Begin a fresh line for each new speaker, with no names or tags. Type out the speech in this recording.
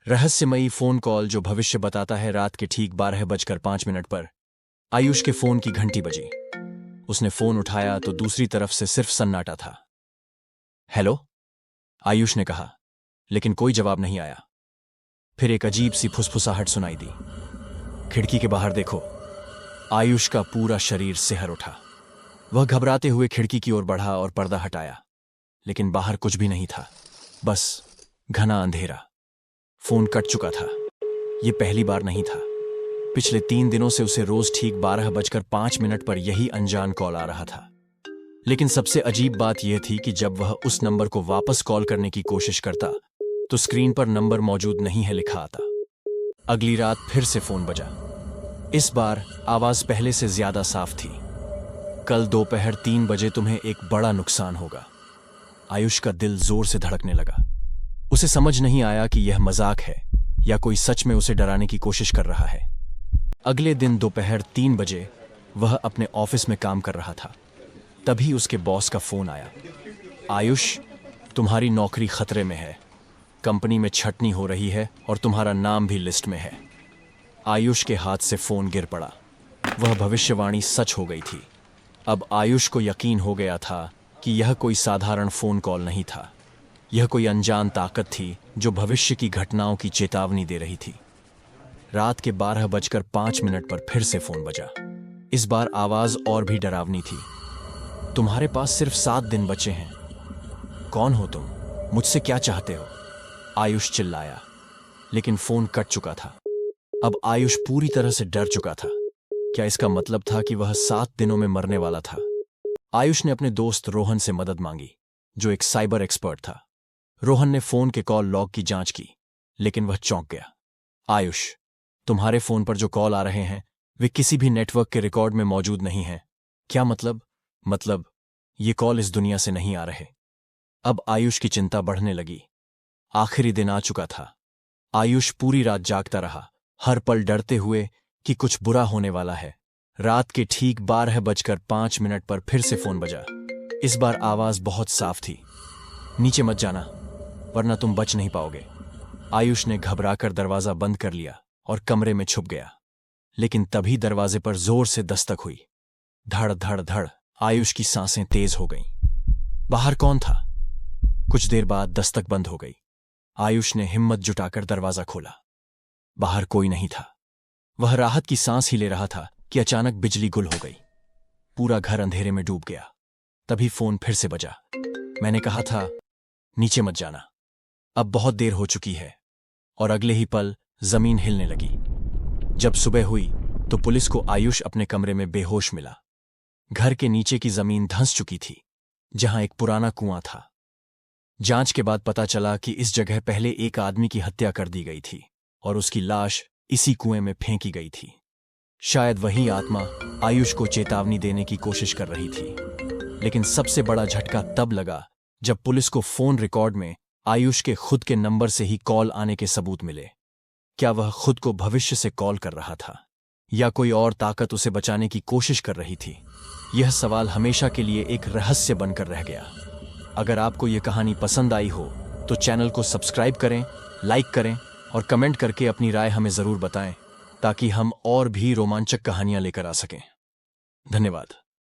रहस्यमयी phone call जो भविष्य बताता है। रात के ठीक 12:05 पर आयुष के फोन की घंटी बजी। उसने फोन उठाया तो दूसरी तरफ से सिर्फ सन्नाटा था। हेलो, आयुष ने कहा, लेकिन कोई जवाब नहीं आया। फिर एक अजीब सी फुसफुसाहट सुनाई दी। खिड़की के बाहर देखो। आयुष का पूरा शरीर सिहर उठा। वह घबराते हुए खिड़की की ओर बढ़ा और पर्दा हटाया, लेकिन बाहर कुछ भी नहीं था, बस घना अंधेरा। फोन कट चुका था। यह पहली बार नहीं था। पिछले 3 दिनों से उसे रोज ठीक 12:05 पर यही अनजान कॉल आ रहा था। लेकिन सबसे अजीब बात यह थी कि जब वह उस नंबर को वापस कॉल करने की कोशिश करता तो स्क्रीन पर नंबर मौजूद नहीं है लिखा आता। अगली रात फिर से फोन बजा। इस बार आवाज पहले से ज्यादा साफ थी। कल दोपहर 3 बजे तुम्हें एक बड़ा नुकसान होगा। आयुष का दिल जोर से धड़कने लगा। उसे समझ नहीं आया कि यह मजाक है या कोई सच में उसे डराने की कोशिश कर रहा है। अगले दिन दोपहर 3 बजे वह अपने ऑफिस में काम कर रहा था। तभी उसके बॉस का फोन आया। आयुष, तुम्हारी नौकरी खतरे में है। कंपनी में छटनी हो रही है और तुम्हारा नाम भी लिस्ट में है। आयुष के हाथ से फोन गिर पड़ा। वह भविष्यवाणी सच हो गई थी। अब आयुष को यकीन हो गया था कि यह कोई साधारण फोन कॉल नहीं था। यह कोई अनजान ताकत थी जो भविष्य की घटनाओं की चेतावनी दे रही थी। रात के 12:05 पर फिर से फोन बजा। इस बार आवाज और भी डरावनी थी। तुम्हारे पास सिर्फ 7 दिन बचे हैं। कौन हो तुम? मुझसे क्या चाहते हो? आयुष चिल्लाया, लेकिन फोन कट चुका था। अब आयुष पूरी तरह से डर चुका था। क्या इसका मतलब था कि वह 7 दिनों में मरने वाला था? आयुष ने अपने दोस्त रोहन से मदद मांगी, जो एक साइबर एक्सपर्ट था। रोहन ने फोन के कॉल लॉग की जांच की, लेकिन वह चौंक गया। आयुष, तुम्हारे फोन पर जो कॉल आ रहे हैं वे किसी भी नेटवर्क के रिकॉर्ड में मौजूद नहीं हैं। क्या मतलब? ये कॉल इस दुनिया से नहीं आ रहे। अब आयुष की चिंता बढ़ने लगी। आखिरी दिन आ चुका था। आयुष पूरी रात जागता रहा, हर पल डरते हुए कि कुछ बुरा होने वाला है। रात के ठीक 12:05 पर फिर से फोन बजा। इस बार आवाज बहुत साफ थी। नीचे मत जाना, वरना तुम बच नहीं पाओगे। आयुष ने घबराकर दरवाजा बंद कर लिया और कमरे में छुप गया। लेकिन तभी दरवाजे पर जोर से दस्तक हुई। धड़ धड़ धड़ आयुष की सांसें तेज हो गईं। बाहर कौन था? कुछ देर बाद दस्तक बंद हो गई। आयुष ने हिम्मत जुटाकर दरवाजा खोला। बाहर कोई नहीं था। वह राहत की सांस ही ले रहा था कि अचानक बिजली गुल हो गई। पूरा घर अंधेरे में डूब गया। तभी फोन फिर से बजा। मैंने कहा था नीचे मत जाना। अब बहुत देर हो चुकी है। और अगले ही पल जमीन हिलने लगी। जब सुबह हुई तो पुलिस को आयुष अपने कमरे में बेहोश मिला। घर के नीचे की जमीन धंस चुकी थी, जहां एक पुराना कुआं था। जांच के बाद पता चला कि इस जगह पहले एक आदमी की हत्या कर दी गई थी और उसकी लाश इसी कुएं में फेंकी गई थी। शायद वही आत्मा आयुष को चेतावनी देने की कोशिश कर रही थी। लेकिन सबसे बड़ा झटका तब लगा जब पुलिस को फोन रिकॉर्ड में आयुष के खुद के नंबर से ही कॉल आने के सबूत मिले। क्या वह खुद को भविष्य से कॉल कर रहा था, या कोई और ताकत उसे बचाने की कोशिश कर रही थी? यह सवाल हमेशा के लिए एक रहस्य बनकर रह गया। अगर आपको यह कहानी पसंद आई हो तो चैनल को सब्सक्राइब करें, लाइक करें और कमेंट करके अपनी राय हमें जरूर बताएं, ताकि हम और भी रोमांचक कहानियां लेकर आ सकें। धन्यवाद।